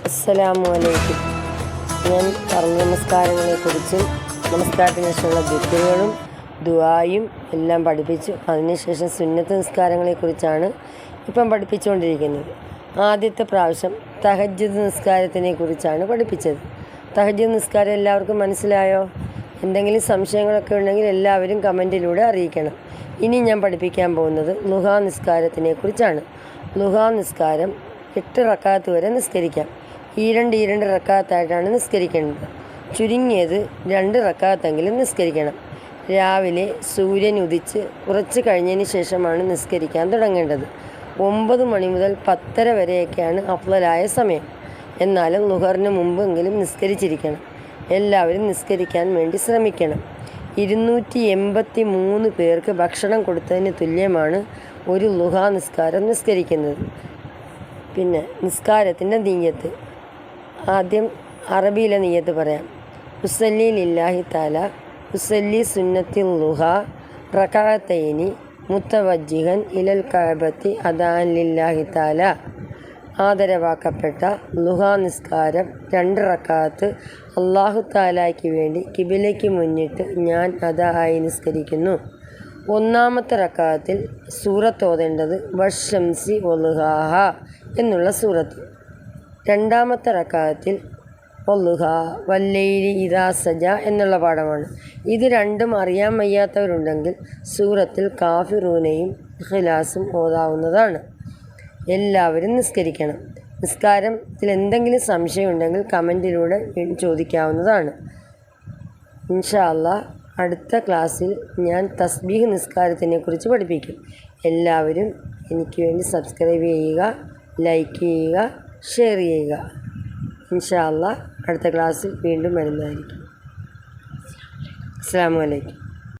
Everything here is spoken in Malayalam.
അസ്സലാമു അലൈക്കും. ഞാൻ പറഞ്ഞ നമസ്കാരങ്ങളെക്കുറിച്ചും നമസ്കാരത്തിന് ശേഷമുള്ള ദിക്റുകളും ദുആയും എല്ലാം പഠിപ്പിച്ചു. അതിനുശേഷം സുന്നത്ത് നിസ്കാരങ്ങളെക്കുറിച്ചാണ് ഇപ്പം പഠിപ്പിച്ചുകൊണ്ടിരിക്കുന്നത്. ആദ്യത്തെ പ്രാവശ്യം തഹജ്ജുദ് നിസ്കാരത്തിനെ കുറിച്ചാണ് പഠിപ്പിച്ചത്. തഹജ്ജുദ് നിസ്കാരം എല്ലാവർക്കും മനസ്സിലായോ? എന്തെങ്കിലും സംശയങ്ങളൊക്കെ ഉണ്ടെങ്കിൽ എല്ലാവരും കമൻറ്റിലൂടെ അറിയിക്കണം. ഇനി ഞാൻ പഠിപ്പിക്കാൻ പോകുന്നത് ളുഹാ നിസ്കാരത്തിനെ കുറിച്ചാണ്. ളുഹാ നിസ്കാരം 8 റക്അത്ത് വരെ നിസ്കരിക്കാം. രണ്ട് റക്അത്തായിട്ടാണ് നിസ്കരിക്കേണ്ടത്. ചുരുങ്ങിയത് 2 റക്അത്തെങ്കിലും നിസ്കരിക്കണം. രാവിലെ സൂര്യൻ ഉദിച്ച് കുറച്ച് കഴിഞ്ഞതിന് ശേഷമാണ് നിസ്കരിക്കാൻ തുടങ്ങേണ്ടത്. 9 മണി മുതൽ 10:30 വരെയൊക്കെയാണ് അഫ്ളലായ സമയം. എന്നാലും ളുഹറിന് മുമ്പെങ്കിലും നിസ്കരിച്ചിരിക്കണം. എല്ലാവരും നിസ്കരിക്കാൻ വേണ്ടി ശ്രമിക്കണം. 283 പേർക്ക് ഭക്ഷണം കൊടുത്തതിന് തുല്യമാണ് ഒരു ളുഹാ നിസ്കാരം നിസ്കരിക്കുന്നത്. പിന്നെ നിസ്കാരത്തിൻ്റെ നിയ്യത്ത്. ആദ്യം അറബിയിലെ നിയ്യത്ത് പറയാം. ഉസല്ലി ലില്ലാഹി തആല ഉസല്ലി സുന്നത്തിൽ ളുഹാ റകഅത്തൈനി മുത്തവജ്ജിഹൻ ഇലൽ കഅബത്തി അദാൻ ലില്ലാഹി തആല. ആദരവാക്കപ്പെട്ട ളുഹാ നിസ്കാരം 2 റക്അത്ത് അല്ലാഹു തആലയ്ക്ക് വേണ്ടി കിബിലയ്ക്ക് മുന്നിട്ട് ഞാൻ അദായി നിസ്കരിക്കുന്നു. 1-ാമത്തെ റക്അത്തിൽ സൂറത്ത് ഓതേണ്ടത് വശംസി വളുഹാഹ എന്നുള്ള സൂറത്ത്. 2-ാമത്തെ റക്അത്തിൽ വളുഹാ വല്ലൈലി ഇദാ സജ എന്നുള്ള പാഠമാണ്. ഇത് രണ്ടും അറിയാൻ വയ്യാത്തവരുണ്ടെങ്കിൽ സൂറത്തിൽ കാഫിറൂനയും ഇഖ്ലാസും ഓതാവുന്നതാണ്. എല്ലാവരും നിസ്കരിക്കണം. നിസ്കാരത്തിൽ എന്തെങ്കിലും സംശയം ഉണ്ടെങ്കിൽ കമൻറ്റിലൂടെ ചോദിക്കാവുന്നതാണ്. ഇൻഷാ അല്ലാഹ് അടുത്ത ക്ലാസ്സിൽ ഞാൻ തസ്ബീഹ് നിസ്കാരത്തിനെ കുറിച്ച് പഠിപ്പിക്കും. എല്ലാവരും എനിക്ക് വേണ്ടി സബ്സ്ക്രൈബ് ചെയ്യുക, ലൈക്ക് ചെയ്യുക, ഷെയർ ചെയ്യുക. ഇൻഷാ അല്ലാഹ് അടുത്ത ക്ലാസ്സിൽ വീണ്ടും വരുന്നതായിരിക്കും. അസ്സലാമു അലൈക്കും.